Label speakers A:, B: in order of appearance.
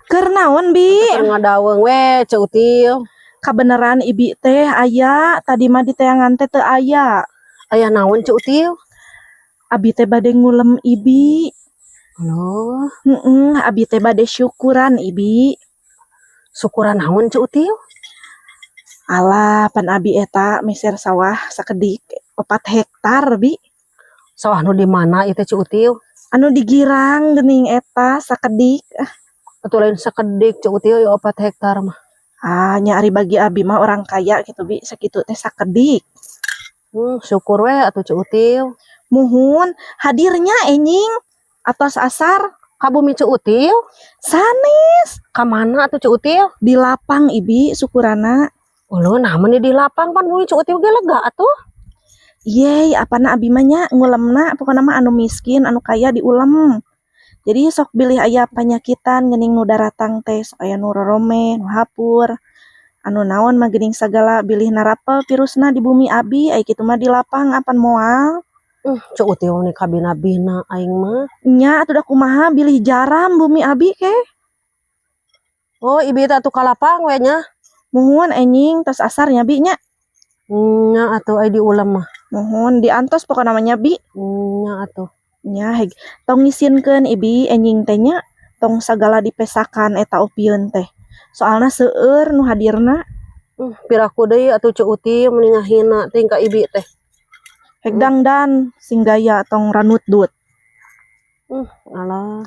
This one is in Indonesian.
A: Keur naon Bi?
B: Keur ngadaweung we Ceu Util.
A: Kabeneran Ibi teh aya, tadi mah di teangan teh teu aya.
B: Aya naon Ceu Util?
A: Abi teh bade ngulem Ibi.
B: Loh,
A: Abi teh bade syukuran Ibi.
B: syukuran naon Ceu Util?
A: Alah, pan Abi eta meser sawah sakedik 4 hektar Bi.
B: Sawah nu di mana ieu teh Ceu Util?
A: Anu digirang geuning eta sakedik.
B: Atuh lain sakedik Ceu Util 4 hektar mah.
A: Nyari bagi Abi mah orang kaya gitu Bi, sakitu teh sakedik.
B: Syukur we atuh Ceu Util.
A: Muhun, hadirnya enjing atos asar.
B: Ka bumi Ceu Util?
A: Sanes
B: Ka mana atuh Ceu Util?
A: di lapang Ibi syukurana.
B: Ulun namun di lapang pan bumi Ceu Util ge lega atuh.
A: Yeay, apana Abi mah nya ngulemna pokona mah anu miskin, anu kaya diulem. Jadi sok bilih aya panyakitan geuning nu daratang teh, sok aya nu rorome, nu hapur. Anu naon mah geuning sagala bilih narapel virusna di bumi Abi, aya kitu mah di lapang apan moal.
B: Ceu Util ni kabina-bina aing mah.
A: Nya atuh da kumaha bilih jaram bumi Abi ke.
B: Oh, ibi teh atuh ka lapang we nya.
A: Muhun enjing tos asarnya Bi nya.
B: Nya atuh aya diulam mah.
A: Muhun diantos pokona mah nya Bi.
B: Nya atuh.
A: Nya heg tong ngisinkeun Ibi enjing teh nya tong sagala dipesakan eta opieun teh. Soalna seueur nu hadirna.
B: Piraku deui atuh Ceu Util mending ngahina teuing ka ibi teh.
A: Heg dangdan sing gaya tong ranutdut.
B: Alah.